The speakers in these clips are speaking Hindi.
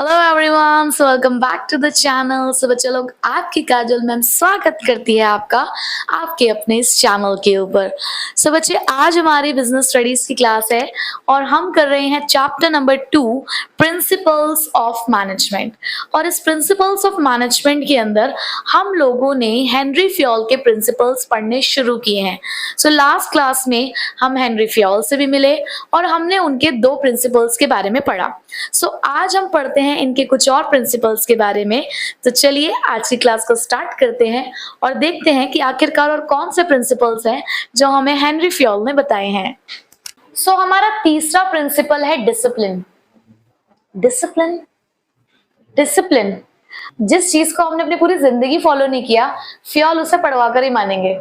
Hello everyone, so welcome back to the channel. So बच्चे लोग, आपकी काजल मैम स्वागत करती है आपका आपके अपने इस चैनल के ऊपर। सो बच्चे, आज हमारी बिजनेस स्टडीज की क्लास है और हम कर रहे हैं chapter number 2, principles of management. और इस प्रिंसिपल्स ऑफ मैनेजमेंट के अंदर हम लोगों ने हेनरी फ्योल के प्रिंसिपल्स पढ़ने शुरू किए हैं। सो लास्ट क्लास में हम हेनरी फ्योल से भी मिले और हमने उनके 2 प्रिंसिपल्स के बारे में पढ़ा। सो आज हम पढ़ते हैं इनके कुछ और प्रिंसिपल्स के बारे में। तो चलिए आज की क्लास को स्टार्ट करते हैं और देखते हैं कि आखिरकार और कौन से प्रिंसिपल्स हैं जो हमें हेनरी फ्योल ने बताए हैं। सो हमारा तीसरा प्रिंसिपल है डिसिप्लिन। डिसिप्लिन डिसिप्लिन जिस चीज को हमने अपनी पूरी जिंदगी फॉलो नहीं किया, फ्योल उसे पढ़वा कर ही मानेंगे।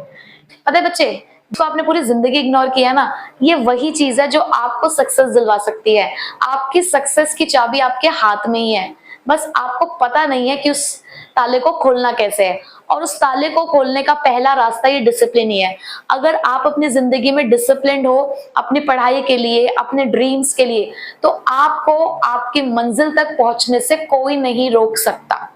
पता है बच्चे, तो आपने पूरी जिंदगी इग्नोर किया ना, ये वही चीज है जो आपको सक्सेस दिलवा सकती है। आपकी सक्सेस की चाबी आपके हाथ में ही है, बस आपको पता नहीं है कि उस ताले को खोलना कैसे है। और उस ताले को खोलने का पहला रास्ता ये डिसिप्लिन ही है। अगर आप अपनी जिंदगी में डिसिप्लिन्ड हो अपनी पढ़ाई के लिए, अपने ड्रीम्स के लिए, तो आपको आपकी मंजिल तक पहुंचने से कोई नहीं रोक सकता।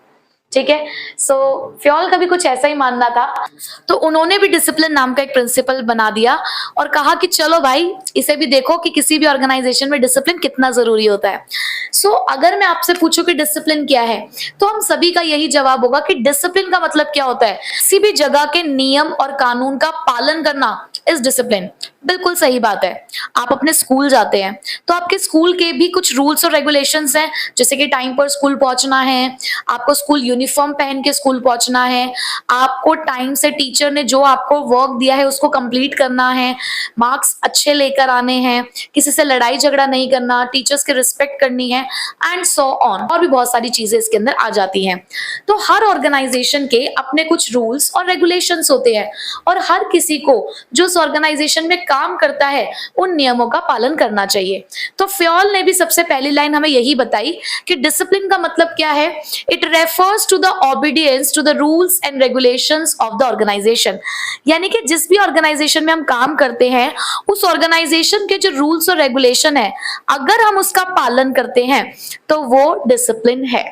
ठीक है। सो फ्योल का भी कुछ ऐसा ही मानना था, तो उन्होंने भी डिसिप्लिन नाम का एक प्रिंसिपल बना दिया और कहा कि चलो भाई, इसे भी देखो कि किसी भी ऑर्गेनाइजेशन में डिसिप्लिन कितना जरूरी होता है। सो अगर मैं आपसे पूछूं कि डिसिप्लिन क्या है, तो हम सभी का यही जवाब होगा कि डिसिप्लिन का मतलब क्या होता है? किसी भी जगह के नियम और कानून का पालन करना इज डिसिप्लिन। बिल्कुल सही बात है। आप अपने स्कूल जाते हैं तो आपके स्कूल के भी कुछ रूल्स और रेगुलेशंस हैं, जैसे कि टाइम पर स्कूल पहुंचना है, आपको स्कूल यूनिफॉर्म पहन के स्कूल पहुंचना है, आपको टाइम से टीचर ने जो आपको वर्क दिया है उसको कंप्लीट करना है, मार्क्स अच्छे लेकर आने हैं, किसी से लड़ाई झगड़ा नहीं करना, टीचर्स की रिस्पेक्ट करनी है, एंड सो ऑन। और भी बहुत सारी चीजें इसके अंदर आ जाती हैं। तो हर ऑर्गेनाइजेशन के अपने कुछ रूल्स और रेगुलेशंस होते हैं और हर किसी को जो उस ऑर्गेनाइजेशन में काम करता है उन नियमों का पालन करना चाहिए। तो फ्योल ने भी सबसे पहली लाइन हमें यही बताई कि डिसिप्लिन का मतलब क्या है? It refers to the obedience to the rules and regulations of the organisation. यानी कि जिस भी ऑर्गेनाइजेशन में हम काम करते हैं, उस ऑर्गेनाइजेशन के जो रूल्स और रेगुलेशन है, अगर हम उसका पालन करते हैं तो वो डिसिप्लिन है।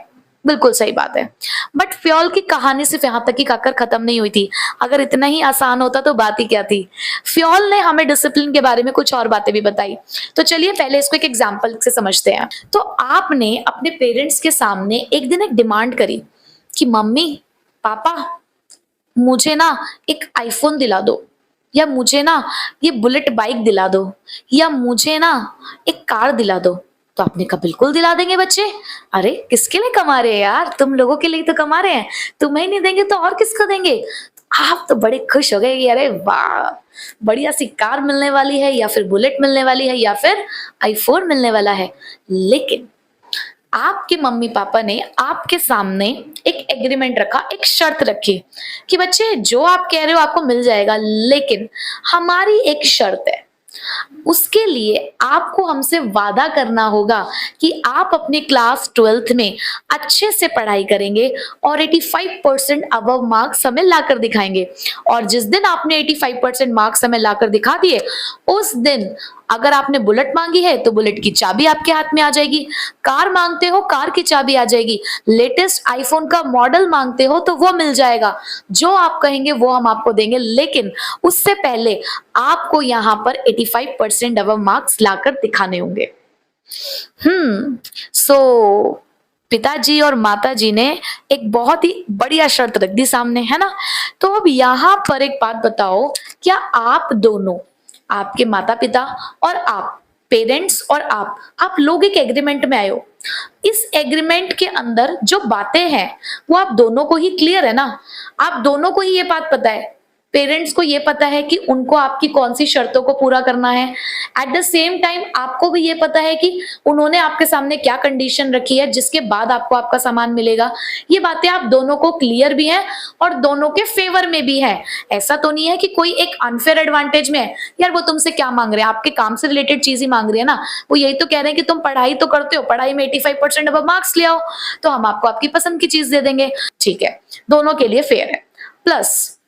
बिल्कुल सही बात है। बट फ्योल की कहानी सिर्फ यहां तक ही आकर खत्म नहीं हुई थी। अगर इतना ही आसान होता तो बात ही क्या थी। फ्योल ने हमें डिसिप्लिन के बारे में कुछ और बातें भी बताई। तो चलिए पहले इसको एक एग्जांपल से समझते हैं। तो आपने अपने पेरेंट्स के सामने एक दिन एक डिमांड करी कि मम्मी पापा, मुझे ना एक आईफोन दिला दो, या मुझे ना ये बुलेट बाइक दिला दो, या मुझे ना एक कार दिला दो। तो आपने कहा बिल्कुल दिला देंगे बच्चे। अरे किसके लिए कमा रहे हैं यार, तुम लोगों के लिए तो कमा रहे हैं, तुम्हें नहीं देंगे तो और किसको देंगे। आप तो बड़े खुश हो गए कि अरे वाह, बढ़िया सी कार मिलने वाली है, या फिर बुलेट मिलने वाली है, या फिर आईफोन मिलने वाला है। लेकिन आपके मम्मी पापा ने आपके सामने एक एग्रीमेंट रखा, एक शर्त रखी कि बच्चे जो आप कह रहे हो आपको मिल जाएगा, लेकिन हमारी एक शर्त है। उसके लिए आपको हमसे वादा करना होगा कि आप अपने क्लास 12th में अच्छे से पढ़ाई करेंगे और 85% अबव मार्क्स हमें लाकर दिखाएंगे। और जिस दिन आपने 85% मार्क्स हमें लाकर दिखा दिए, उस दिन अगर आपने बुलेट मांगी है तो बुलेट की चाबी आपके हाथ में आ जाएगी, कार मांगते हो कार की चाबी आ जाएगी, लेटेस्ट आईफोन का मॉडल मांगते हो तो वो मिल जाएगा। जो आप कहेंगे वो हम आपको देंगे, लेकिन उससे पहले आपको यहाँ पर 85% अबव मार्क्स लाकर दिखाने होंगे। सो पिताजी और माताजी ने एक बहुत ही बढ़िया शर्त रख दी सामने, है ना। तो अब यहाँ पर एक बात बताओ, क्या आप दोनों, आपके माता पिता और आप, पेरेंट्स और आप लोग एक एग्रीमेंट में आए हो। इस एग्रीमेंट के अंदर जो बातें हैं वो आप दोनों को ही क्लियर है ना। आप दोनों को ही ये बात पता है, पेरेंट्स को ये पता है कि उनको आपकी कौन सी शर्तों को पूरा करना है। एट द सेम टाइम आपको भी ये पता है कि उन्होंने आपके सामने क्या कंडीशन रखी है जिसके बाद आपको आपका सामान मिलेगा। ये बातें आप दोनों को क्लियर भी हैं और दोनों के फेवर में भी है। ऐसा तो नहीं है कि कोई एक अनफेयर एडवांटेज में है, यार वो तुमसे क्या मांग रहे हैं, आपके काम से रिलेटेड चीज ही मांग रही है ना। वो यही तो कह रहे हैं कि तुम पढ़ाई तो करते हो, पढ़ाई में 85% अब मार्क्स ले आओ तो हम आपको आपकी पसंद की चीज दे देंगे। ठीक है, दोनों के लिए फेयर है। प्लस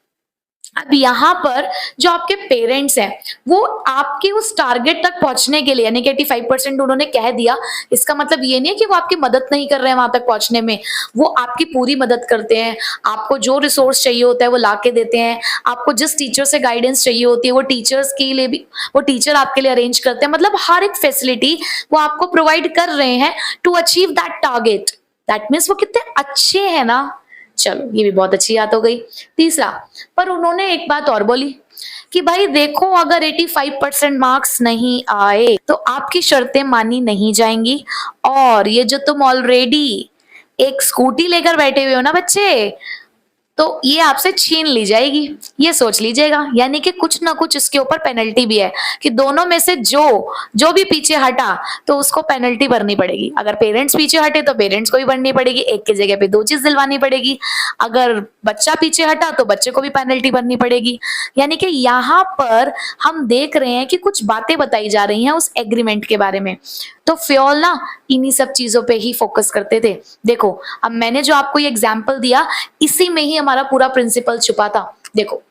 अब यहाँ पर जो आपके पेरेंट्स हैं वो आपके उस टारगेट तक पहुंचने के लिए, यानी कि 85% उन्होंने कह दिया, इसका मतलब ये नहीं है कि वो आपकी मदद नहीं कर रहे हैं वहां तक पहुंचने में, वो आपकी पूरी मदद करते हैं। आपको जो रिसोर्स चाहिए होता है वो ला के देते हैं, आपको जिस टीचर से गाइडेंस चाहिए होती है वो टीचर्स के लिए भी वो टीचर आपके लिए अरेंज करते हैं। मतलब हर एक फैसिलिटी वो आपको प्रोवाइड कर रहे हैं to achieve that target. That means वो कितने अच्छे हैं ना। चलो ये भी बहुत अच्छी बात हो गई। तीसरा, पर उन्होंने एक बात और बोली कि भाई देखो, अगर 85% मार्क्स नहीं आए तो आपकी शर्तें मानी नहीं जाएंगी, और ये जो तुम ऑलरेडी एक स्कूटी लेकर बैठे हुए हो ना बच्चे, तो ये आपसे छीन ली जाएगी, ये सोच लीजिएगा। यानी कि कुछ ना कुछ इसके ऊपर पेनल्टी भी है कि दोनों में से जो जो भी पीछे हटा तो उसको पेनल्टी भरनी पड़ेगी। अगर पेरेंट्स पीछे हटे तो पेरेंट्स को भी भरनी पड़ेगी, एक की जगह पे दो चीज दिलवानी पड़ेगी। अगर बच्चा पीछे हटा तो बच्चे को भी पेनल्टी भरनी पड़ेगी। यानी कि यहाँ पर हम देख रहे हैं कि कुछ बातें बताई जा रही हैं उस एग्रीमेंट के बारे में। तो फ्योल ना इन्हीं सब चीजों पे ही फोकस करते थे। देखो, अब मैंने जो आपको ये एग्जाम्पल दिया, इसी में ही हमारा पूरा प्रिंसिपल छुपा था। देखो,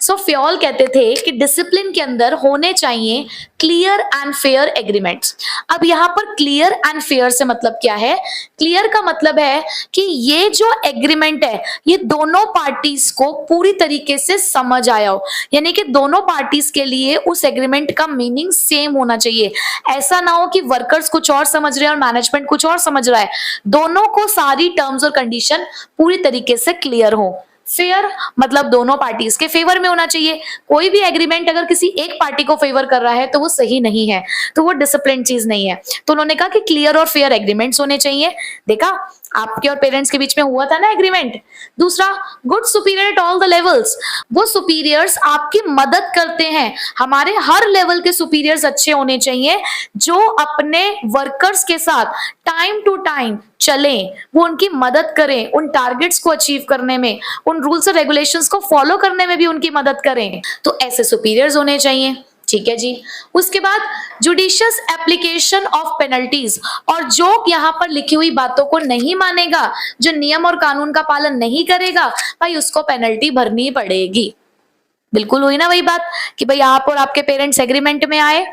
सो फ्योल कहते थे कि डिसिप्लिन के अंदर होने चाहिए क्लियर एंड फेयर एग्रीमेंट्स। अब यहाँ पर क्लियर एंड फेयर से मतलब क्या है? क्लियर का मतलब है कि ये जो एग्रीमेंट है ये दोनों पार्टीज को पूरी तरीके से समझ आया हो, यानी कि दोनों पार्टीज के लिए उस एग्रीमेंट का मीनिंग सेम होना चाहिए। ऐसा ना हो कि वर्कर्स कुछ और समझ रहे हैं और मैनेजमेंट कुछ और समझ रहा है। दोनों को सारी टर्म्स और कंडीशन पूरी तरीके से क्लियर हो। फेयर मतलब दोनों पार्टीज के फेवर में होना चाहिए। कोई भी एग्रीमेंट अगर किसी एक पार्टी को फेवर कर रहा है तो वो सही नहीं है, तो वो डिसिप्लिन चीज नहीं है। तो उन्होंने कहा कि क्लियर और फेयर एग्रीमेंट्स होने चाहिए। देखा, आपके और पेरेंट्स के बीच में हुआ था ना एग्रीमेंट। दूसरा, good superior at all the levels. वो सुपीरियर्स आपकी मदद करते हैं। हमारे हर लेवल के सुपीरियर्स अच्छे होने चाहिए जो अपने वर्कर्स के साथ टाइम टू टाइम चलें, वो उनकी मदद करें उन टारगेट्स को अचीव करने में, उन रूल्स और रेगुलेशंस को फॉलो करने में भी उनकी मदद करें। तो ऐसे सुपीरियर्स होने चाहिए। ठीक है जी। उसके बाद जुडिशियस एप्लीकेशन ऑफ पेनल्टीज, और जो यहाँ पर लिखी हुई बातों को नहीं मानेगा, जो नियम और कानून का पालन नहीं करेगा, भाई उसको पेनल्टी भरनी पड़ेगी। बिल्कुल हुई ना वही बात कि भाई आप और आपके पेरेंट्स एग्रीमेंट में आए,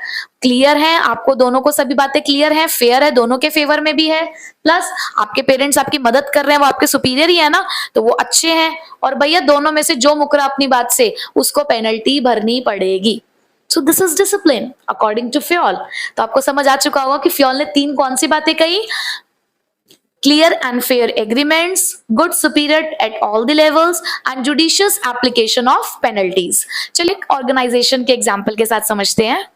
क्लियर है, आपको दोनों को सभी बातें क्लियर है, फेयर है, दोनों के फेवर में भी है, प्लस आपके पेरेंट्स आपकी मदद कर रहे हैं, वो आपके सुपीरियर ही है ना, तो वो अच्छे हैं। और भैया दोनों में से जो मुकरा अपनी बात से, उसको पेनल्टी भरनी पड़ेगी। So this is discipline according to Fayol. तो आपको समझ आ चुका होगा कि फ्योल ने तीन कौन सी बातें कही? Clear and fair agreements, good superior at all the levels, and judicious application of penalties। चलिए ऑर्गेनाइजेशन के एग्जाम्पल के साथ समझते हैं।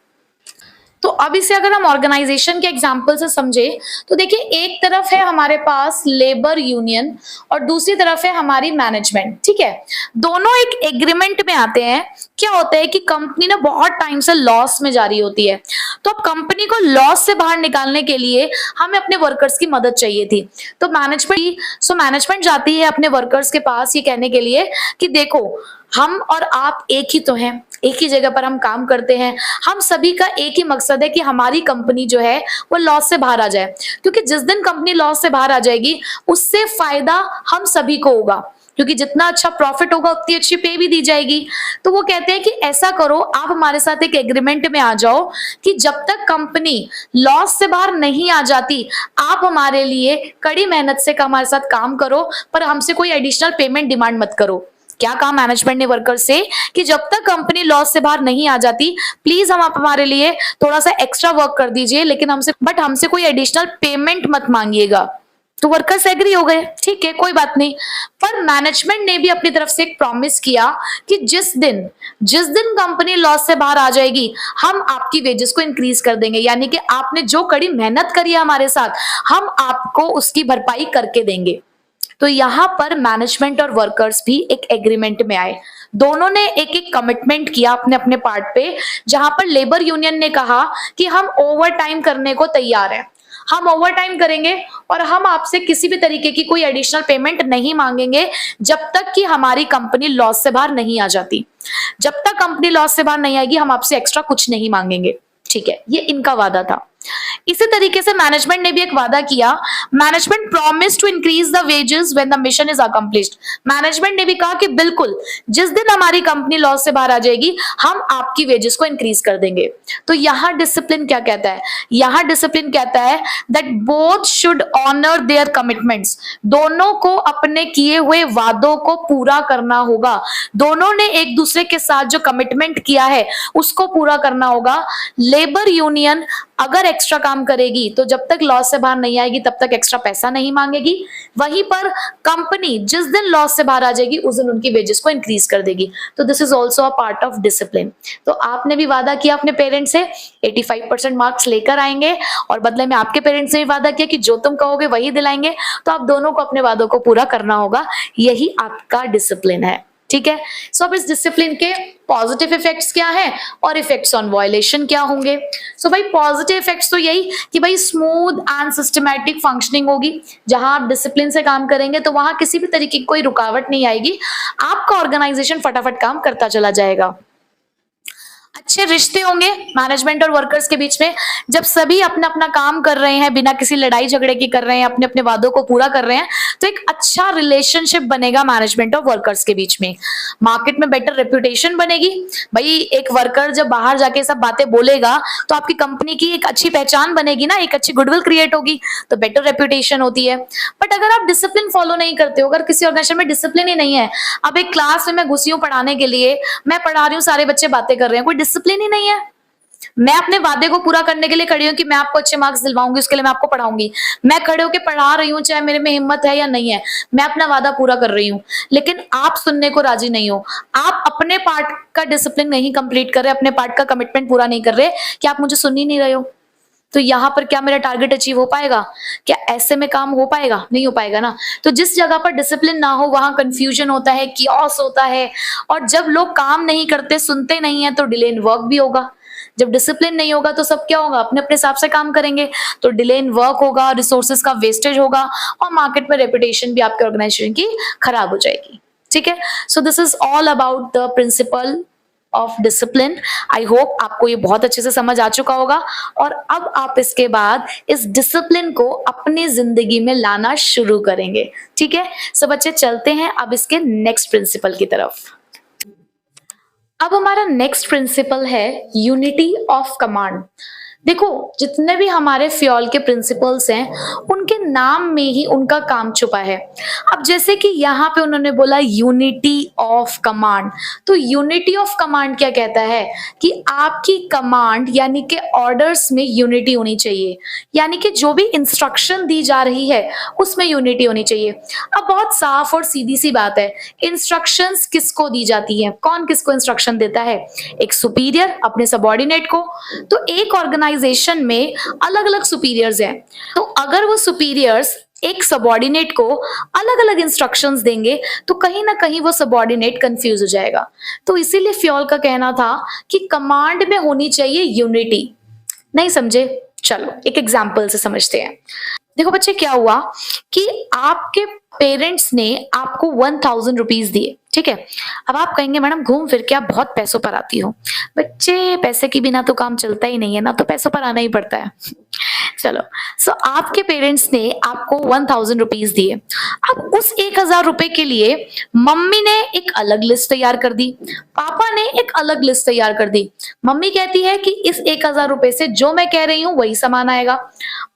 तो अब इसे अगर हम ऑर्गेनाइजेशन के एग्जाम्पल से समझे तो देखिए, एक तरफ है हमारे पास लेबर यूनियन और दूसरी तरफ है हमारी मैनेजमेंट। ठीक है, दोनों एक एग्रीमेंट में आते हैं। क्या होता है कि कंपनी ना बहुत टाइम से लॉस में जा रही होती है, तो अब कंपनी को लॉस से बाहर निकालने के लिए हमें अपने वर्कर्स की मदद चाहिए थी। तो मैनेजमेंट जाती है अपने वर्कर्स के पास ये कहने के लिए कि देखो, हम और आप एक ही तो हैं, एक ही जगह पर हम काम करते हैं, हम सभी का एक ही मकसद है कि हमारी कंपनी जो है वो लॉस से बाहर आ जाए, क्योंकि जिस दिन कंपनी लॉस से बाहर आ जाएगी उससे फायदा हम सभी को होगा, क्योंकि जितना अच्छा प्रॉफिट होगा उतनी अच्छी पे भी दी जाएगी। तो वो कहते हैं कि ऐसा करो, आप हमारे साथ एक एग्रीमेंट में आ जाओ कि जब तक कंपनी लॉस से बाहर नहीं आ जाती, आप हमारे लिए कड़ी मेहनत से हमारे साथ काम करो, पर हमसे कोई एडिशनल पेमेंट डिमांड मत करो। क्या कहा मैनेजमेंट ने वर्कर से कि जब तक कंपनी लॉस से बाहर नहीं आ जाती, प्लीज आप हमारे लिए थोड़ा सा एक्स्ट्रा वर्क कर दीजिए, लेकिन हमसे कोई एडिशनल पेमेंट मत मांगिएगा। तो वर्कर्स एग्री हो गए, ठीक है कोई बात नहीं। पर मैनेजमेंट ने भी अपनी तरफ से एक प्रॉमिस किया कि जिस दिन कंपनी लॉस से बाहर आ जाएगी, हम आपकी वेजेस को इंक्रीज कर देंगे, यानी कि आपने जो कड़ी मेहनत करी है हमारे साथ, हम आपको उसकी भरपाई करके देंगे। तो यहाँ पर मैनेजमेंट और वर्कर्स भी एक एग्रीमेंट में आए। दोनों ने एक एक कमिटमेंट किया अपने अपने पार्ट पे, जहां पर लेबर यूनियन ने कहा कि हम ओवर टाइम करने को तैयार हैं, हम ओवर टाइम करेंगे और हम आपसे किसी भी तरीके की कोई एडिशनल पेमेंट नहीं मांगेंगे जब तक कि हमारी कंपनी लॉस से बाहर नहीं आ जाती। जब तक कंपनी लॉस से बाहर नहीं आएगी, हम आपसे एक्स्ट्रा कुछ नहीं मांगेंगे। ठीक है, ये इनका वादा था। इसी तरीके से मैनेजमेंट ने भी एक वादा किया, management promise to increase the wages when the mission is accomplished. Management ने भी कहा कि बिल्कुल जिस दिन हमारी कंपनी लॉस से बाहर आ जाएगी हम आपकी वेजेस को इंक्रीज कर देंगे। तो यहां डिसिप्लिन क्या कहता है, यहां डिसिप्लिन कहता है that both should honour their commitments, दोनों को अपने किए हुए वादों को पूरा करना होगा, दोनों ने एक दूसरे के साथ जो कमिटमेंट किया है उसको पूरा करना होगा। लेबर यूनियन अगर एक्स्ट्रा काम करेगी तो जब तक लॉस से बाहर नहीं आएगी तब तक एक्स्ट्रा पैसा नहीं मांगेगी, वहीं पर कंपनी जिस दिन लॉस से बाहर आ जाएगी उस दिन उनकी वेजेस को इंक्रीज कर देगी। तो this is also a part of discipline. तो आपने भी वादा किया अपने पेरेंट्स से 85% मार्क्स लेकर आएंगे और बदले में आपके पेरेंट्स ने भी वादा किया कि जो तुम कहोगे वही दिलाएंगे, तो आप दोनों को अपने वादों को पूरा करना होगा, यही आपका डिसिप्लिन है। ठीक है, सो अब इस डिसिप्लिन के पॉजिटिव इफेक्ट्स क्या हैं और इफेक्ट्स ऑन वायलेशन क्या होंगे। सो भाई पॉजिटिव इफेक्ट्स तो यही कि भाई स्मूथ एंड सिस्टमैटिक फंक्शनिंग होगी, जहां आप डिसिप्लिन से काम करेंगे तो वहां किसी भी तरीके की कोई रुकावट नहीं आएगी, आपका ऑर्गेनाइजेशन फटाफट काम करता चला जाएगा। अच्छे रिश्ते होंगे मैनेजमेंट और वर्कर्स के बीच में, जब सभी अपना अपना काम कर रहे हैं बिना किसी लड़ाई झगड़े के कर रहे हैं, अपने अपने वादों को पूरा कर रहे हैं, तो एक अच्छा रिलेशनशिप बनेगा मैनेजमेंट और वर्कर्स के बीच में। मार्केट में बेटर रेपुटेशन बनेगी, भाई एक वर्कर जब बाहर जाके सब बातें बोलेगा तो आपकी कंपनी की एक अच्छी पहचान बनेगी ना, एक अच्छी गुडविल क्रिएट होगी, तो बेटर रेपुटेशन होती है। बट अगर आप डिसिप्लिन फॉलो नहीं करते हो, अगर किसी ऑर्गेनाइजेशन में डिसिप्लिन ही नहीं है, अब एक क्लास में मैं घुसी हूं पढ़ाने के लिए, मैं पढ़ा रही हूँ, सारे बच्चे बातें कर रहे हैं, कोई डिसिप्लिन ही नहीं है, मैं अपने वादे को पूरा करने के लिए खड़ी हूं कि मैं आपको अच्छे मार्क्स दिलवाऊंगी, उसके लिए मैं आपको पढ़ाऊंगी, मैं खड़े होकर पढ़ा रही हूं चाहे मेरे में हिम्मत है या नहीं है, मैं अपना वादा पूरा कर रही हूं, लेकिन आप सुनने को राजी नहीं हो, आप अपने पार्ट का डिसिप्लिन नहीं कंप्लीट कर रहे, अपने पार्ट का कमिटमेंट पूरा नहीं कर रहे, कि आप मुझे सुन ही नहीं रहे हो, तो यहां पर क्या मेरा टारगेट अचीव हो पाएगा? क्या ऐसे में काम हो पाएगा? नहीं हो पाएगा ना। तो जिस जगह पर डिसिप्लिन ना हो वहां कंफ्यूजन होता है, कियोस होता है, और जब लोग काम नहीं करते, सुनते नहीं है, तो डिले इन वर्क भी होगा। जब डिसिप्लिन नहीं होगा तो सब क्या होगा, अपने अपने हिसाब से काम करेंगे, तो डिले इन वर्क होगा, रिसोर्सेज का वेस्टेज होगा, और मार्केट में रेपुटेशन भी आपके ऑर्गेनाइजेशन की खराब हो जाएगी। ठीक है, so this is all about the principle of discipline. I hope आपको ये बहुत अच्छे से समझ आ चुका होगा, और अब आप इसके बाद इस डिसिप्लिन को अपनी जिंदगी में लाना शुरू करेंगे। ठीक है, सो बच्चे चलते हैं अब इसके नेक्स्ट प्रिंसिपल की तरफ। अब हमारा नेक्स्ट प्रिंसिपल है यूनिटी ऑफ कमांड। देखो जितने भी हमारे फ्योल के प्रिंसिपल्स हैं उनके नाम में ही उनका काम छुपा है। अब जैसे कि यहाँ पे उन्होंने बोला यूनिटी ऑफ कमांड, तो यूनिटी ऑफ कमांड क्या कहता है कि आपकी कमांड यानी कि ऑर्डर्स में यूनिटी होनी चाहिए, यानी कि जो भी इंस्ट्रक्शन दी जा रही है उसमें यूनिटी होनी चाहिए। अब बहुत साफ और सीधी सी बात है, इंस्ट्रक्शंस किसको दी जाती है, कौन किसको इंस्ट्रक्शन देता है? एक सुपीरियर अपने सबऑर्डिनेट को। तो एक ऑर्गेनाइजेशन में अलग अलग सुपीरियर्स हैं, तो अगर वो सुपीरियर्स एक सबऑर्डिनेट को अलग अलग इंस्ट्रक्शंस देंगे तो कहीं ना कहीं वो सबऑर्डिनेट कंफ्यूज हो जाएगा। तो इसीलिए फ्योल का कहना था कि कमांड में होनी चाहिए यूनिटी। नहीं समझे? चलो एक एग्जांपल से समझते हैं। देखो बच्चे क्या हुआ कि आपके पेरेंट्स ने आपको 1000 रुपीज दिए, ठीक है। अब आप कहेंगे मैडम घूम फिर के आप बहुत पैसों पर आती हो। बच्चे पैसे के बिना तो काम चलता ही नहीं है ना, तो पैसों पर आना ही पड़ता है। चलो सो आपके पेरेंट्स ने आपको 1000 रुपीज दिए। अब उस 1000 रुपए के लिए मम्मी ने एक अलग लिस्ट तैयार कर दी, पापा ने एक अलग लिस्ट तैयार कर दी। मम्मी कहती है कि इस 1000 रुपए से जो मैं कह रही हूं वही सामान आएगा,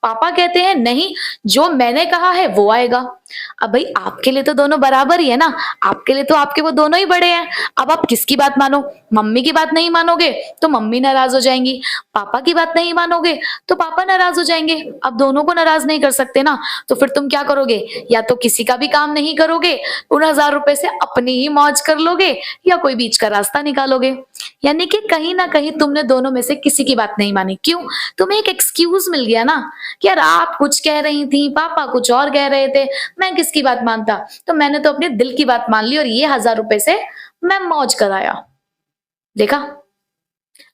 पापा कहते हैं नहीं जो मैंने कहा है वो आएगा। अब भाई आपके लिए तो दोनों बराबर ही है ना, आपके लिए तो आपके वो दोनों ही बड़े हैं। अब आप किसकी बात मानो? मम्मी की बात नहीं मानोगे तो मम्मी नाराज हो जाएंगी, पापा की बात नहीं मानोगे तो पापा नाराज हो जाएंगे। अब दोनों को नाराज नहीं कर सकते ना, तो फिर तुम क्या करोगे? या तो किसी का भी काम नहीं करोगे, उन 1000 रुपए से अपनी ही मौज कर लोगे, या कोई बीच का रास्ता निकालोगे। यानी कि कहीं ना कहीं तुमने दोनों में से किसी की बात नहीं मानी। क्यों? तुम्हें एक एक्सक्यूज मिल गया ना कि यार आप कुछ कह रही थी, पापा कुछ और कह रहे थे, मैं किसकी बात मानता, तो मैंने तो अपने दिल की बात मान ली और ये 1000 रुपए से मैं मौज कराया। देखा,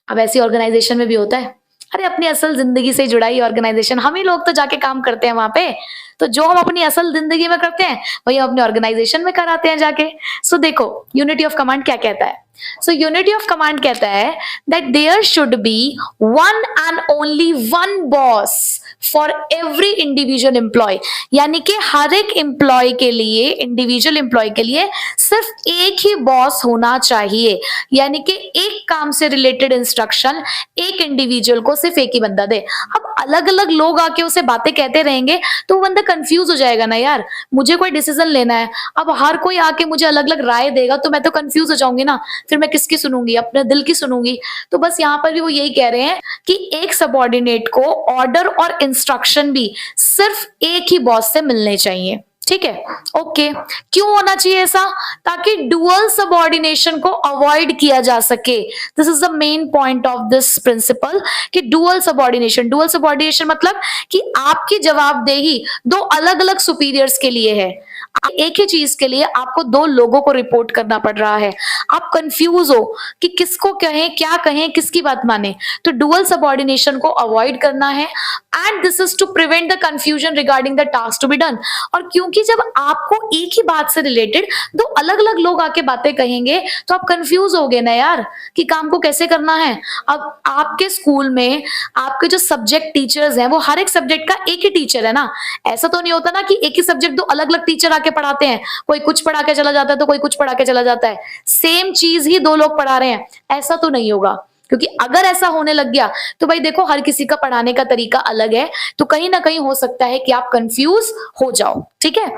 अब ऐसी ऑर्गेनाइजेशन में भी होता है। अरे अपनी असल जिंदगी से जुड़ा ही ऑर्गेनाइजेशन, हम ही लोग तो जाके काम करते हैं वहां पे, तो जो हम अपनी असल जिंदगी में करते हैं वही हम अपने ऑर्गेनाइजेशन में कराते हैं जाके। सो देखो यूनिटी ऑफ कमांड क्या कहता है, सो यूनिटी ऑफ कमांड कहता है that there should be one and only one boss for every individual employee, यानी कि हर एक एम्प्लॉय के लिए, इंडिविजुअल एम्प्लॉय के लिए सिर्फ एक ही बॉस होना चाहिए, यानी कि एक काम से रिलेटेड इंस्ट्रक्शन एक इंडिविजुअल को सिर्फ एक ही बंदा दे। अब अलग अलग लोग आके उसे बातें कहते रहेंगे तो वो बंदा कंफ्यूज हो जाएगा ना यार, मुझे कोई डिसीजन लेना है, अब हर कोई आके मुझे अलग अलग राय देगा तो मैं तो कंफ्यूज हो जाऊंगी ना, फिर मैं किसकी सुनूंगी, अपने दिल की सुनूंगी। तो बस यहाँ पर भी वो यही कह रहे हैं कि एक सबऑर्डिनेट को ऑर्डर और इंस्ट्रक्शन भी सिर्फ एक ही बॉस से मिलने चाहिए। ठीक है, ओके। क्यों होना चाहिए ऐसा? ताकि डुअल सबऑर्डिनेशन को अवॉइड किया जा सके। This is the main point of this principle कि डुअल सबऑर्डिनेशन मतलब कि आपकी जवाबदेही दो अलग अलग सुपीरियर्स के लिए है, एक ही चीज के लिए आपको दो लोगों को रिपोर्ट करना पड़ रहा है, आप कंफ्यूज हो कि किसको कहें, क्या कहें, किसकी बात माने। तो डुअल सबऑर्डिनेशन को अवॉइड करना है and this is to prevent the confusion regarding the task to be done. और क्योंकि जब आपको एक ही बात से रिलेटेड दो अलग अलग लोग आके बातें कहेंगे तो आप कंफ्यूज हो गए ना यार कि काम को कैसे करना है। अब आपके स्कूल में आपके जो सब्जेक्ट टीचर्स हैं वो हर एक सब्जेक्ट का एक ही टीचर है ना, ऐसा तो नहीं होता ना कि एक ही सब्जेक्ट दो अलग अलग टीचर आके पढ़ाते हैं, कोई कुछ पढ़ा के चला जाता है तो कोई कुछ पढ़ा के चला जाता है, सेम चीज ही दो लोग पढ़ा रहे हैं, ऐसा तो नहीं होगा। क्योंकि अगर ऐसा होने लग गया तो भाई देखो हर किसी का पढ़ाने का तरीका अलग है, तो कहीं ना कहीं हो सकता है कि आप कंफ्यूज हो जाओ। ठीक है,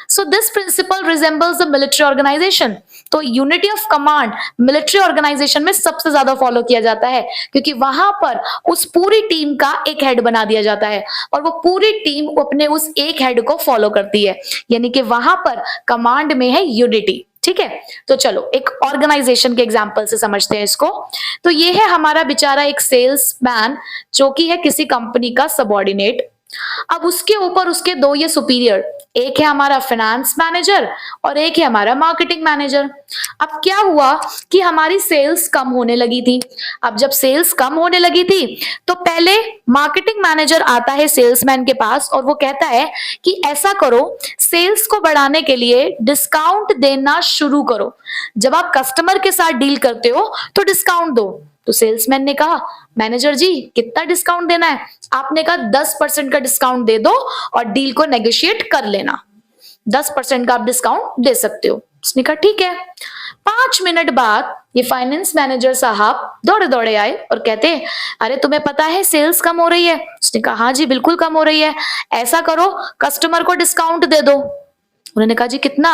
so this principle resembles the military organisation. तो unity of command military organisation में सबसे ज्यादा फॉलो किया जाता है, क्योंकि वहां पर उस पूरी टीम का एक हेड बना दिया जाता है और वो पूरी टीम अपने उस एक हेड को फॉलो करती है, यानी कि वहां पर कमांड में है यूनिटी। ठीक है, तो चलो एक ऑर्गेनाइजेशन के एग्जांपल से समझते हैं इसको। तो ये है हमारा बेचारा एक सेल्समैन जो कि है किसी कंपनी का सबऑर्डिनेट। अब उसके ऊपर उसके दो ये सुपीरियर, एक है हमारा फाइनेंस मैनेजर और एक है हमारा मार्केटिंग मैनेजर। अब क्या हुआ कि हमारी सेल्स कम होने लगी थी। अब जब सेल्स कम होने लगी थी तो पहले मार्केटिंग मैनेजर आता है सेल्समैन के पास और वो कहता है कि ऐसा करो, सेल्स को बढ़ाने के लिए डिस्काउंट देना शुरू करो, जब आप कस्टमर के साथ डील करते हो तो डिस्काउंट दो। तो सेल्समैन ने कहा मैनेजर जी कितना डिस्काउंट देना है? आपने कहा 10% का डिस्काउंट दे दो और डील को नेगोशिएट कर लेना, 10% का आप डिस्काउंट दे सकते हो। उसने कहा ठीक है। 5 मिनट बाद ये फाइनेंस मैनेजर साहब दौड़े दौड़े आए और कहते अरे तुम्हें पता है सेल्स कम हो रही है? उसने कहा हाँ जी बिल्कुल कम हो रही है, ऐसा करो कस्टमर को डिस्काउंट दे दो। उन्होंने कहा जी कितना?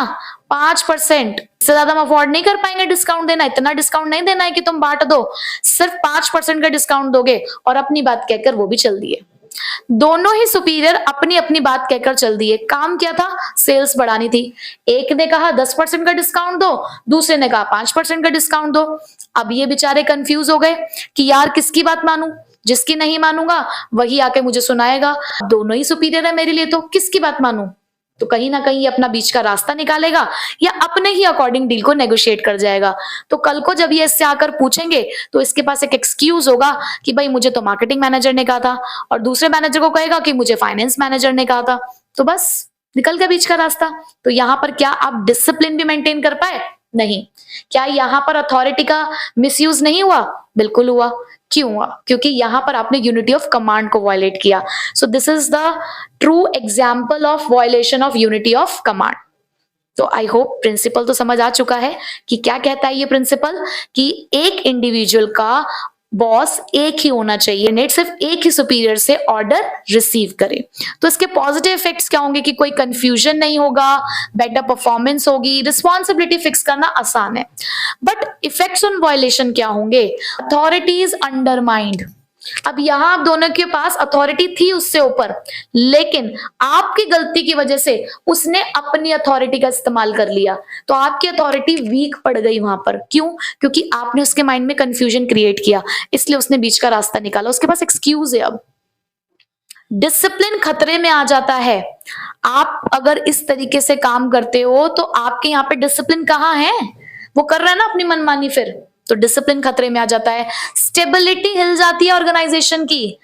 5%, इससे ज्यादा हम अफोर्ड नहीं कर पाएंगे डिस्काउंट देना, इतना डिस्काउंट नहीं देना है कि तुम बांट दो, सिर्फ 5% का डिस्काउंट दोगे। और अपनी बात कहकर वो भी चल दिए। दोनों ही सुपीरियर अपनी अपनी बात कहकर चल दिए। काम क्या था? सेल्स बढ़ानी थी। एक ने कहा 10% का डिस्काउंट दो, दूसरे ने कहा 5% का डिस्काउंट दो। अब ये बेचारे कंफ्यूज हो गए कि यार किसकी बात मानूं, जिसकी नहीं मानूंगा वही आके मुझे सुनाएगा, दोनों ही सुपीरियर है मेरे लिए, तो किसकी बात मानूं? तो कहीं ना कहीं अपना बीच का रास्ता निकालेगा या अपने ही अकॉर्डिंग डील को नेगोशिएट कर जाएगा। तो कल को जब ये इससे आकर पूछेंगे तो इसके पास एक एक्सक्यूज होगा कि भाई मुझे तो मार्केटिंग मैनेजर ने कहा था, और दूसरे मैनेजर को कहेगा कि मुझे फाइनेंस मैनेजर ने कहा था। तो बस निकल गया बीच का रास्ता। तो यहाँ पर क्या आप डिसिप्लिन भी मेंटेन कर पाए? नहीं। क्या यहाँ पर अथॉरिटी का मिसयूज नहीं हुआ? बिल्कुल हुआ। क्यों हुआ? क्योंकि यहां पर आपने यूनिटी ऑफ कमांड को वायलेट किया। सो this is the true example of violation of unity of command. तो आई होप प्रिंसिपल तो समझ आ चुका है कि क्या कहता है ये प्रिंसिपल, कि एक इंडिविजुअल का बॉस एक ही होना चाहिए, नेट सिर्फ एक ही सुपीरियर से ऑर्डर रिसीव करे। तो इसके पॉजिटिव इफेक्ट्स क्या होंगे कि कोई कंफ्यूजन नहीं होगा, बेटर परफॉर्मेंस होगी, रिस्पॉन्सिबिलिटी फिक्स करना आसान है। बट इफेक्ट्स ऑन वायलेशन क्या होंगे? Authorities undermined. अब यहां आप दोनों के पास अथॉरिटी थी उससे ऊपर, लेकिन आपकी गलती की वजह से उसने अपनी अथॉरिटी का इस्तेमाल कर लिया, तो आपकी अथॉरिटी वीक पड़ गई वहां पर। क्यों? क्योंकि आपने उसके माइंड में कंफ्यूजन क्रिएट किया, इसलिए उसने बीच का रास्ता निकाला, उसके पास एक्सक्यूज है। अब डिसिप्लिन खतरे में आ जाता है। आप अगर इस तरीके से काम करते हो तो आपके यहाँ पे डिसिप्लिन कहाँ है? वो कर रहा है ना अपनी मनमानी, फिर तो डिसिप्लिन खतरे में आ जाता है। स्टेबिलिटी हिल जाती है ऑर्गेनाइजेशन की,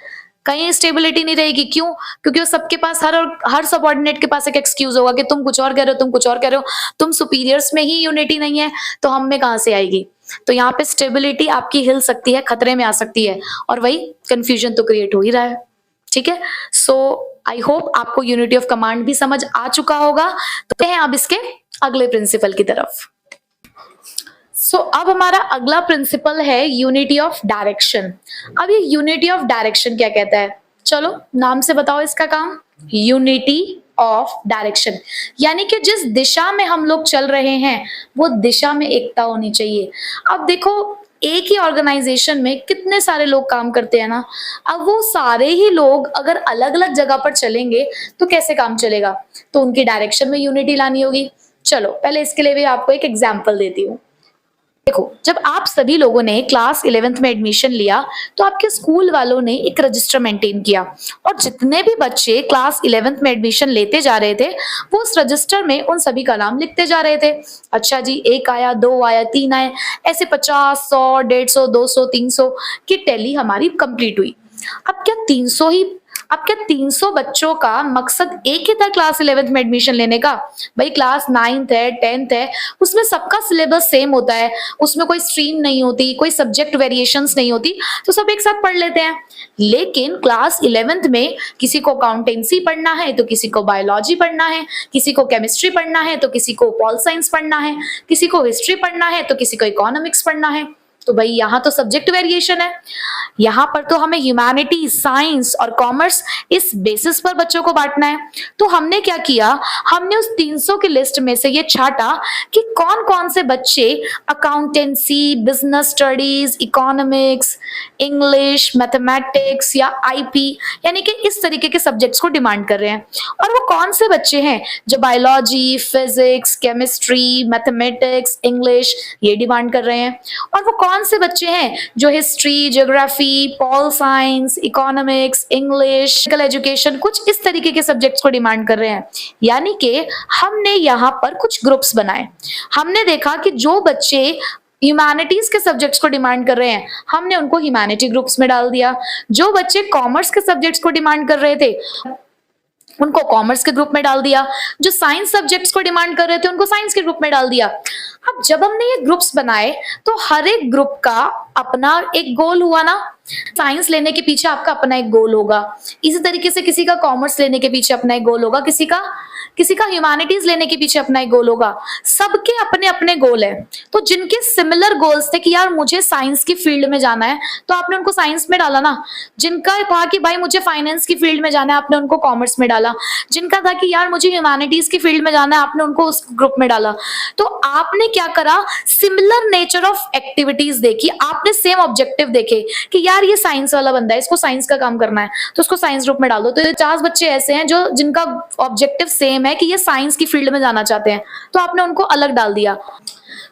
कहीं स्टेबिलिटी नहीं रहेगी। क्यों? क्योंकि वो सबके पास हर सबऑर्डिनेट के पास एक एक्सक्यूज होगा कि तुम कुछ और कह रहे हो, तुम कुछ और कह रहे हो, तुम सुपीरियर्स में ही यूनिटी नहीं है तो हम में कहां से आएगी। तो यहाँ पे स्टेबिलिटी आपकी हिल सकती है, खतरे में आ सकती है, और वही कंफ्यूजन तो क्रिएट हो ही रहा है। ठीक है, सो आई होप आपको यूनिटी ऑफ कमांड भी समझ आ चुका होगा। तो हैं अब इसके अगले प्रिंसिपल की तरफ। अब हमारा अगला प्रिंसिपल है यूनिटी ऑफ डायरेक्शन। अब ये यूनिटी ऑफ डायरेक्शन क्या कहता है, चलो नाम से बताओ इसका काम। यूनिटी ऑफ डायरेक्शन यानी कि जिस दिशा में हम लोग चल रहे हैं वो दिशा में एकता होनी चाहिए। अब देखो एक ही ऑर्गेनाइजेशन में कितने सारे लोग काम करते हैं ना, अब वो सारे ही लोग अगर अलग अलग जगह पर चलेंगे तो कैसे काम चलेगा, तो उनकी डायरेक्शन में यूनिटी लानी होगी। चलो पहले इसके लिए भी आपको एक एग्जाम्पल देती हूँ। देखो जब आप सभी लोगों ने क्लास 11th में एडमिशन लिया तो आपके स्कूल वालों ने एक रजिस्टर मेंटेन किया, और जितने भी बच्चे क्लास 11th में एडमिशन लेते जा रहे थे वो उस रजिस्टर में उन सभी का नाम लिखते जा रहे थे। अच्छा जी, 1 आया, 2 आया, 3 आए, ऐसे 50, 100, 150, 200, 300 की टैली हमारी कंप्लीट हुई। अब क्या 300 बच्चों का मकसद एक ही था क्लास 11th में एडमिशन लेने का? भाई क्लास 9th है, 10th है, उसमें सबका सिलेबस सेम होता है, उसमें कोई स्ट्रीम नहीं होती, कोई सब्जेक्ट वेरिएशंस नहीं होती, तो सब एक साथ पढ़ लेते हैं। लेकिन क्लास 11th में किसी को अकाउंटेंसी पढ़ना है तो किसी को बायोलॉजी पढ़ना है, किसी को केमिस्ट्री पढ़ना है तो किसी को पॉल साइंस पढ़ना है, किसी को हिस्ट्री पढ़ना है तो किसी को इकोनॉमिक्स पढ़ना है। तो भाई यहाँ तो सब्जेक्ट वेरिएशन है। यहाँ पर तो हमें ह्यूमैनिटी, साइंस और कॉमर्स इस बेसिस पर बच्चों को बांटना है। तो हमने क्या किया, हमने उस 300 की लिस्ट में से ये छाटा कि कौन कौन से बच्चे accountancy, business studies, economics, English, mathematics या आईपी यानी कि इस तरीके के सब्जेक्ट्स को डिमांड कर रहे हैं, और वो कौन से बच्चे हैं जो biology, physics, chemistry, mathematics, English ये डिमांड कर रहे हैं, और वो कौन से बच्चे हैं जो history, geography, pol science, economics, English, education कुछ इस तरीके के सब्जेक्ट्स को डिमांड कर रहे हैं। यानी कि हमने यहाँ पर कुछ ग्रुप्स बनाए। हमने देखा कि जो बच्चे ह्यूमैनिटीज के सब्जेक्ट्स को डिमांड कर रहे हैं हमने उनको ह्यूमैनिटी ग्रुप्स में डाल दिया, जो बच्चे कॉमर्स के सब्जेक्ट्स को डिमांड कर रहे थे उनको कॉमर्स के ग्रुप में डाल दिया, जो साइंस सब्जेक्ट्स को डिमांड कर रहे थे उनको साइंस के ग्रुप में डाल दिया। अब जब हमने ये ग्रुप्स बनाए तो हर एक ग्रुप का अपना एक गोल हुआ ना। साइंस लेने के पीछे आपका अपना एक गोल होगा, इसी तरीके से किसी का कॉमर्स लेने के पीछे अपना एक गोल होगा, किसी का ह्यूमैनिटीज लेने के पीछे अपना एक गोल होगा। सबके अपने अपने गोल है। तो जिनके सिमिलर गोल्स थे कि यार मुझे साइंस की फील्ड में जाना है तो आपने उनको साइंस में डाला ना, जिनका था कि भाई मुझे फाइनेंस की फील्ड में जाना है आपने उनको कॉमर्स में डाला, जिनका था कि यार मुझे ह्यूमैनिटीज की फील्ड में जाना है आपने उनको उस ग्रुप में डाला। तो आपने क्या करा, सिमिलर नेचर ऑफ एक्टिविटीज देखी, आपने सेम ऑब्जेक्टिव देखे कि यार ये साइंस वाला बंदा है, इसको साइंस का काम करना है तो उसको साइंस ग्रुप में डाल दो। तो ये 50 बच्चे ऐसे हैं जो जिनका ऑब्जेक्टिव सेम है कि ये साइंस की फील्ड में जाना चाहते हैं, तो आपने उनको अलग डाल दिया।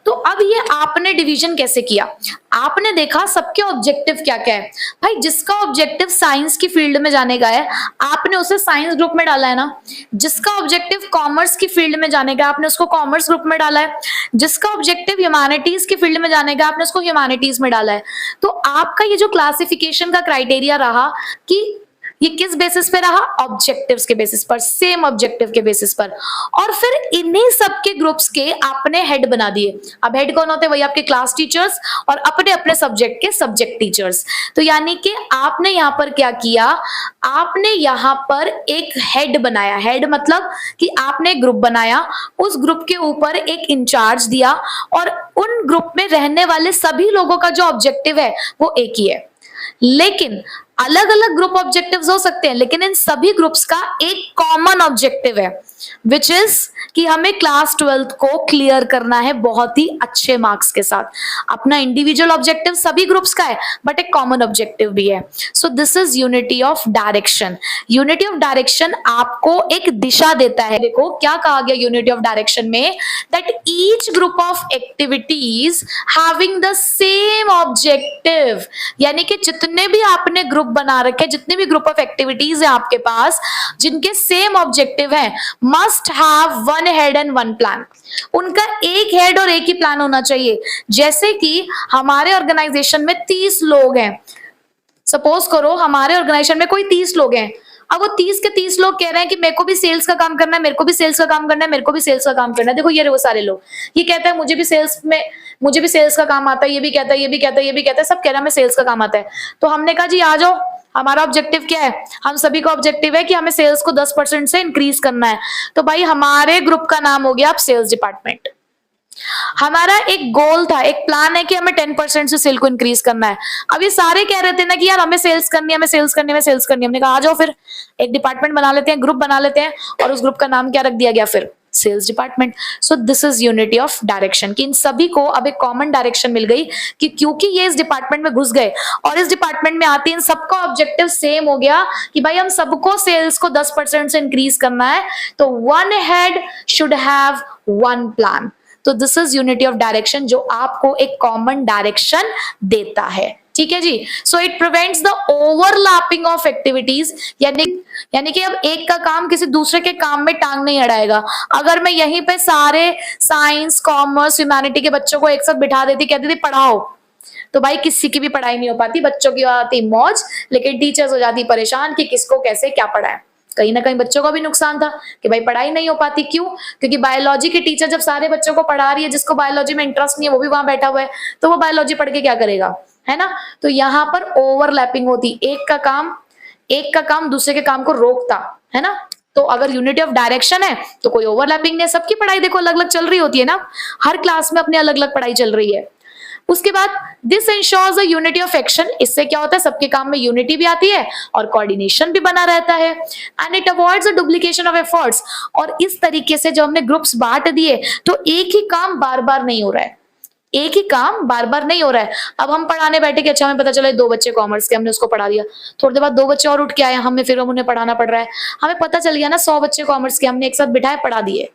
तो अब ये आपने डिवीजन कैसे किया, आपने देखा सबके ऑब्जेक्टिव क्या क्या है। भाई जिसका ऑब्जेक्टिव साइंस की फील्ड में जाने का है आपने उसे साइंस ग्रुप में डाला है ना, जिसका ऑब्जेक्टिव कॉमर्स की फील्ड में जाने का आपने उसको कॉमर्स ग्रुप में डाला है, जिसका ऑब्जेक्टिव ह्यूमैनिटीज की फील्ड में जाने का आपने उसको ह्यूमैनिटीज में डाला है। तो आपका ये जो क्लासिफिकेशन का क्राइटेरिया रहा कि ये किस बेसिस पे रहा, ऑब्जेक्टिव्स के बेसिस पर, सेम ऑब्जेक्टिव के बेसिस पर। और फिर इन्हीं सबके ग्रुप्स के आपने हेड बना दिए। अब हेड कौन होते हैं, वही आपके क्लास टीचर्स और अपने अपने सब्जेक्ट के सब्जेक्ट टीचर्स। तो यानी कि आपने यहाँ पर क्या किया, आपने यहाँ पर एक हेड बनाया। हेड मतलब कि आपने एक ग्रुप बनाया, उस ग्रुप के ऊपर एक इंचार्ज दिया और उन ग्रुप में रहने वाले सभी लोगों का जो ऑब्जेक्टिव है वो एक ही है। लेकिन अलग अलग ग्रुप ऑब्जेक्टिव्स हो सकते हैं, लेकिन इन सभी ग्रुप्स का एक कॉमन ऑब्जेक्टिव है, विच इज कि हमें क्लास 12th को क्लियर करना है बहुत ही अच्छे मार्क्स के साथ। अपना इंडिविजुअल ऑब्जेक्टिव सभी ग्रुप्स का है बट एक कॉमन ऑब्जेक्टिव भी है। So this is unity of direction. Unity of direction आपको एक दिशा देता है। देखो क्या कहा गया यूनिटी ऑफ डायरेक्शन में, that each group of activities having the same objective. यानी कि जितने भी आपने ग्रुप बना रखे, जितने भी ग्रुप ऑफ एक्टिविटीज है आपके पास जिनके सेम ऑब्जेक्टिव है, must have one head and one plan. उनका एक हेड और एक ही प्लान होना चाहिए। जैसे कि हमारे ऑर्गेनाइजेशन में 30 लोग हैं, सपोज करो हमारे ऑर्गेनाइजेशन में कोई 30 लोग हैं। अब वो 30 के 30 लोग कह रहे हैं कि मेरे को भी सेल्स का काम करना है, मेरे को भी सेल्स का काम करना है, मेरे को भी सेल्स का काम करना है। देखो ये रहे वो सारे लोग, ये कहता है मुझे भी सेल्स में मुझे भी सेल्स का काम आता है, ये भी कहता है, ये भी कहता है, ये भी कहता है, सब कह रहा है हमें सेल्स का काम आता है। तो हमने कहा जी आ जाओ, हमारा ऑब्जेक्टिव क्या है, हम सभी का ऑब्जेक्टिव है कि हमें सेल्स को 10% से इंक्रीज करना है। तो भाई हमारे ग्रुप का नाम हो गया अब सेल्स डिपार्टमेंट। हमारा एक गोल था, एक प्लान है कि हमें 10% से सेल को इंक्रीज करना है। अब ये सारे कह रहे थे ना कि यार हमें सेल्स करनी है, हमें सेल्स करनी है, हमें सेल्स करनी है। हमने कहा आ जाओ फिर एक डिपार्टमेंट बना लेते हैं, ग्रुप बना लेते हैं, और उस ग्रुप का नाम क्या रख दिया गया फिर, sales department. So this is unity of direction, कि इन सभी को अब एक कॉमन डायरेक्शन मिल गई कि क्योंकि ये इस डिपार्टमेंट में घुस गए और इस डिपार्टमेंट में आते हैं, सबका ऑब्जेक्टिव सेम हो गया कि भाई हम सबको सेल्स को 10% से इंक्रीज करना है, तो one head should have one plan. तो this is unity of direction, जो आपको एक कॉमन डायरेक्शन देता है। ठीक है जी। So it prevents the overlapping of activities, यानी कि अब एक का काम किसी दूसरे के काम में टांग नहीं अड़ाएगा। अगर मैं यहीं पे सारे साइंस, कॉमर्स, ह्यूमैनिटी के बच्चों को एक साथ बिठा देती, कहती थी पढ़ाओ, तो भाई किसी की भी पढ़ाई नहीं हो पाती, बच्चों की आती मौज, लेकिन टीचर्स हो जाती परेशान कि किसको कैसे क्या पढ़ाएं। कहीं ना कहीं बच्चों का भी नुकसान था कि भाई पढ़ाई नहीं हो पाती। क्यों? क्योंकि बायोलॉजी की टीचर जब सारे बच्चों को पढ़ा रही है, जिसको बायोलॉजी में इंटरेस्ट नहीं है वो भी वहां बैठा हुआ है, तो वो बायोलॉजी पढ़ के क्या करेगा, है ना। तो यहाँ पर ओवरलैपिंग होती, एक का काम दूसरे के काम को रोकता, है ना। तो अगर यूनिटी ऑफ डायरेक्शन है तो कोई ओवरलैपिंग नहीं, सबकी पढ़ाई देखो अलग अलग चल रही होती है ना, हर क्लास में अपनी अलग अलग पढ़ाई चल रही है। उसके बाद this ensures the unity of action, इससे क्या होता है, सबके काम में यूनिटी भी आती है और कोऑर्डिनेशन भी बना रहता है। And it avoids the duplication of efforts, और इस तरीके से जो हमने ग्रुप्स बांट दिए तो एक ही काम बार बार नहीं हो रहा है, एक ही काम बार बार नहीं हो रहा है। अब हम पढ़ाने बैठे कि अच्छा हमें पता चला 2 बच्चे कॉमर्स के, हमने उसको पढ़ा दिया, थोड़ी देर बाद 2 बच्चे और उठ के आए, हमें फिर उन्हें पढ़ाना पड़ रहा है। हमें पता चल गया ना 100 बच्चे कॉमर्स के, हमने एक साथ बिठाए पढ़ा दिए।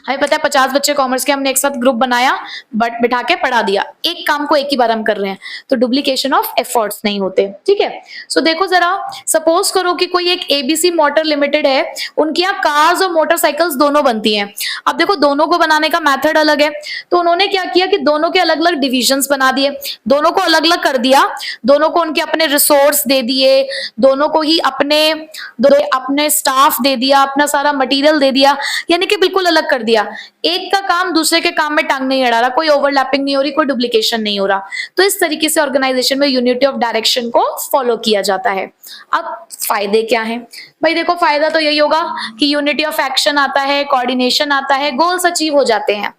हमें पता है 50 बच्चे कॉमर्स के, हमने एक साथ ग्रुप बनाया, बट बिठा के पढ़ा दिया। एक काम को एक ही बार हम कर रहे हैं, तो डुप्लीकेशन ऑफ एफर्ट्स नहीं होते। ठीक है। सो देखो जरा, सपोज करो कि कोई एक एबीसी मोटर लिमिटेड है, उनके यहाँ कार्स और मोटरसाइकिल्स दोनों बनती हैं। अब देखो दोनों को बनाने का मेथड अलग है, तो उन्होंने क्या किया कि दोनों के अलग अलग डिविजन्स बना दिए, दोनों को अलग अलग कर दिया, दोनों को उनके अपने रिसोर्स दे दिए, दोनों को ही अपने स्टाफ दे दिया, अपना सारा मटेरियल दे दिया, यानी कि बिल्कुल अलग कर दिया। एक का काम दूसरे के काम में टांग नहीं अड़ा रहा, कोई ओवरलैपिंग नहीं हो रही, कोई डुप्लीकेशन नहीं हो रहा। तो इस तरीके से ऑर्गेनाइजेशन में यूनिटी ऑफ डायरेक्शन को फॉलो किया जाता है। अब फायदे क्या हैं भाई? देखो फायदा तो यही होगा कि यूनिटी ऑफ एक्शन आता है, कोऑर्डिनेशन आता है, गोल्स अचीव हो जाते हैं।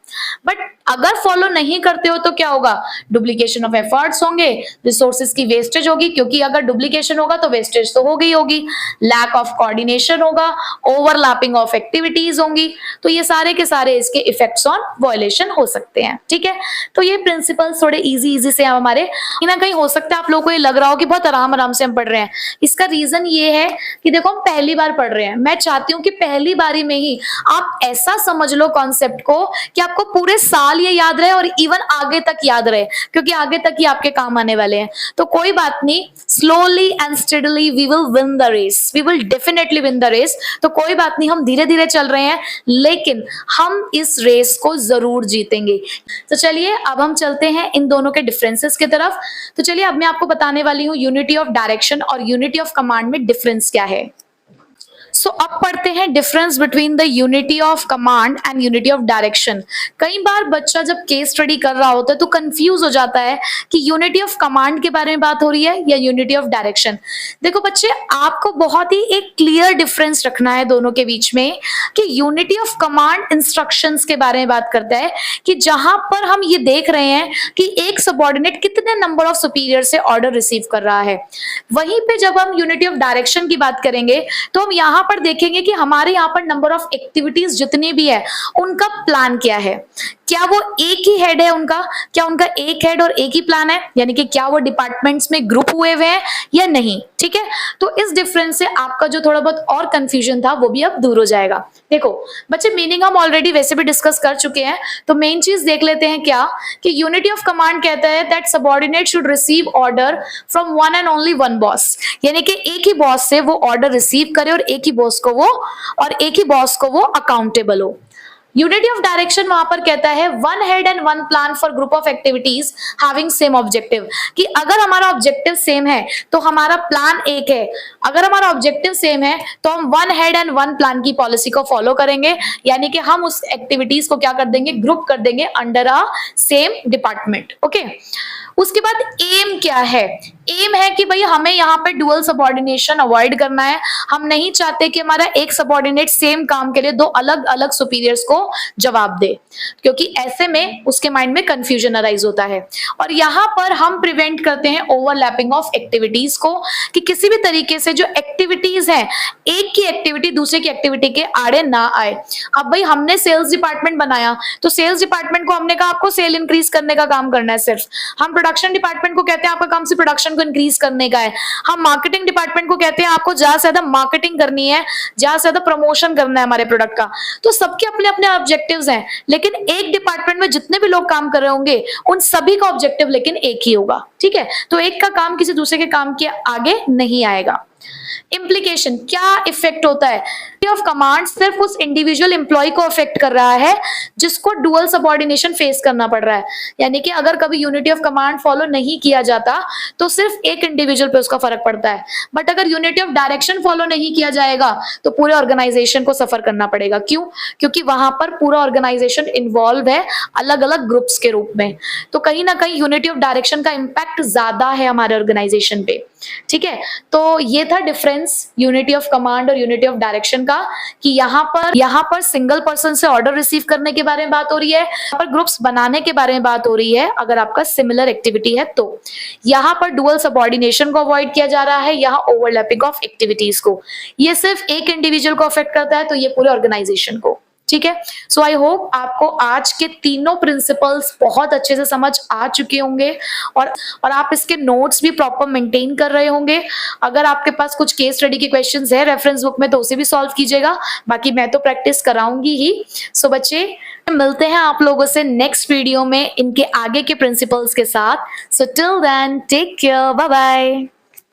बट अगर फॉलो नहीं करते हो तो क्या होगा? डुप्लीकेशन ऑफ एफर्ट्स होंगे, रिसोर्सेज की वेस्टेज होगी, क्योंकि अगर डुप्लीकेशन होगा तो वेस्टेज तो होगी, लैक ऑफ कोऑर्डिनेशन होगा, ओवरलैपिंग ऑफ एक्टिविटीज होंगी। तो ये सारे के सारे इसके इफेक्ट्स ऑन वायलेशन हो सकते हैं। ठीक है। तो ये प्रिंसिपल्स थोड़े इजी से हमारे, कहीं ना कहीं हो सकता है आप लोगों को ये लग रहा हो कि बहुत आराम से हम पढ़ रहे हैं। इसका रीजन ये है कि देखो हम पहली बार पढ़ रहे हैं, मैं चाहती हूँ कि पहली बारी में ही आप ऐसा समझ लो कॉन्सेप्ट को कि आपको पूरे साल ये याद रहे और इवन आगे तक याद रहे, क्योंकि आगे तक ही आपके काम आने वाले हैं। तो कोई बात नहीं, slowly and steadily we will win the race, we will definitely win the race. तो कोई बात नहीं, हम धीरे धीरे चल रहे हैं, लेकिन हम इस रेस को जरूर जीतेंगे। तो चलिए अब हम चलते हैं इन दोनों के डिफरेंसेस की तरफ। तो चलिए अब मैं आपको बताने वाली हूँ यूनिटी ऑफ डायरेक्शन और यूनिटी ऑफ कमांड में डिफरेंस क्या है। सो अब पढ़ते हैं difference between the unity of command and unity of direction. कई बार बच्चा जब केस स्टडी कर रहा होता है तो कंफ्यूज हो जाता है कि यूनिटी ऑफ कमांड के बारे में बात हो रही है या यूनिटी ऑफ डायरेक्शन। देखो बच्चे, आपको बहुत ही एक क्लियर डिफरेंस रखना है दोनों के बीच में कि यूनिटी ऑफ कमांड इंस्ट्रक्शंस के बारे में बात करता है कि जहां पर हम ये देख रहे हैं कि एक सबऑर्डिनेट कितने नंबर ऑफ सुपीरियर से ऑर्डर रिसीव कर रहा है। वहीं पे जब हम यूनिटी ऑफ डायरेक्शन की बात करेंगे तो हम यहाँ पर देखेंगे कि हमारे यहाँ पर नंबर ऑफ एक्टिविटीज जितनी भी है उनका प्लान क्या है। क्या वो एक ही हेड है उनका, क्या उनका एक हेड और एक ही प्लान है, यानी कि क्या वो डिपार्टमेंट्स में ग्रुप हुए हुए हैं या नहीं। ठीक है। तो इस डिफरेंस से आपका जो थोड़ा बहुत और कंफ्यूजन था वो भी अब दूर हो जाएगा। देखो बच्चे, मीनिंग हम ऑलरेडी वैसे भी डिस्कस कर चुके हैं, तो मेन चीज देख लेते हैं क्या कि यूनिटी ऑफ कमांड कहता है that subordinate should receive order from one and only one boss, यानी कि एक ही बॉस से वो ऑर्डर रिसीव करे और एक ही बॉस को वो अकाउंटेबल हो। यूनिटी ऑफ डायरेक्शन वहां पर कहता है one head and one plan for group of activities having same objective, कि अगर हमारा ऑब्जेक्टिव सेम है तो हमारा प्लान एक है, अगर हमारा ऑब्जेक्टिव सेम है तो हम one head and one plan की पॉलिसी को फॉलो करेंगे, यानी कि हम उस एक्टिविटीज को क्या कर देंगे, ग्रुप कर देंगे under a same department. Okay, उसके बाद एम क्या है, एम है कि भाई हमें यहाँ पे डुअल सबऑर्डिनेशन अवॉइड करना है, हम नहीं चाहते कि हमारा एक सबऑर्डिनेट सेम काम के लिए दो अलग अलग सुपीरियर्स को जवाब दे, क्योंकि ऐसे में उसके माइंड में कंफ्यूजन अराइज होता है। और यहाँ पर हम प्रिवेंट करते हैं ओवरलैपिंग ऑफ एक्टिविटीज को, कि किसी भी तरीके से जो एक्टिविटीज है एक की एक्टिविटी दूसरे की एक्टिविटी के आड़े ना आए। अब भाई हमने सेल्स डिपार्टमेंट बनाया तो सेल्स डिपार्टमेंट को हमने कहा आपको सेल इंक्रीज करने का काम करना है सिर्फ, हम प्रोडक्शन डिपार्टमेंट को कहते हैं आपका काम सिर्फ प्रोडक्शन को इंक्रीज करने का है, हम मार्केटिंग डिपार्टमेंट को कहते हैं आपको ज्यादा से ज्यादा मार्केटिंग करनी है, ज्यादा से ज्यादा प्रमोशन करना है हमारे प्रोडक्ट का। तो सबके अपने अपने ऑब्जेक्टिव्स हैं, लेकिन एक डिपार्टमेंट में जितने भी लोग काम कर रहे होंगे उन सभी का ऑब्जेक्टिव लेकिन एक ही होगा, ठीक है। तो एक का काम किसी दूसरे के काम के आगे नहीं आएगा। इम्प्लीकेशन, क्या इफेक्ट होता है, ऑफ कमांड सिर्फ उस इंडिविजुअल एम्प्लॉय को अफेक्ट कर रहा है जिसको डुअल सबऑर्डिनेशन फेस करना पड़ रहा है, यानी कि अगर कभी यूनिटी ऑफ कमांड फॉलो नहीं किया जाता तो सिर्फ एक इंडिविजुअल पे उसका फर्क पड़ता है, बट अगर यूनिटी ऑफ डायरेक्शन फॉलो नहीं किया जाएगा तो पूरे ऑर्गेनाइजेशन को सफर करना पड़ेगा। क्यों? क्योंकि वहां पर पूरा ऑर्गेनाइजेशन इन्वॉल्व है अलग अलग ग्रुप्स के रूप में, तो कहीं ना कहीं यूनिटी ऑफ डायरेक्शन का इंपैक्ट ज्यादा है हमारे ऑर्गेनाइजेशन पे, ठीक है। तो ये था डिफरेंस यूनिटी ऑफ कमांड और यूनिटी ऑफ डायरेक्शन का, कि यहाँ पर सिंगल पर्सन से ऑर्डर रिसीव करने के बारे में बात हो रही है, यहाँ पर ग्रुप्स बनाने के बारे में बात हो रही है अगर आपका सिमिलर एक्टिविटी है तो। यहाँ पर डुअल सबऑर्डिनेशन को अवॉइड किया जा रहा है, यहाँ ओवरलैपिंग ऑफ एक्टिविटीज को। ये सिर्फ एक इंडिविजुअल को अफेक्ट करता है तो ये पूरे ऑर्गेनाइजेशन को, ठीक है। सो आई होप आपको आज के तीनों प्रिंसिपल्स बहुत अच्छे से समझ आ चुके होंगे और आप इसके नोट्स भी प्रॉपर मेंटेन कर रहे होंगे। अगर आपके पास कुछ केस स्टडी के क्वेश्चंस है रेफरेंस बुक में तो उसे भी सॉल्व कीजिएगा, बाकी मैं तो प्रैक्टिस कराऊंगी ही। सो बच्चे मिलते हैं आप लोगों से नेक्स्ट वीडियो में इनके आगे के प्रिंसिपल्स के साथ। So till then take care, bye bye.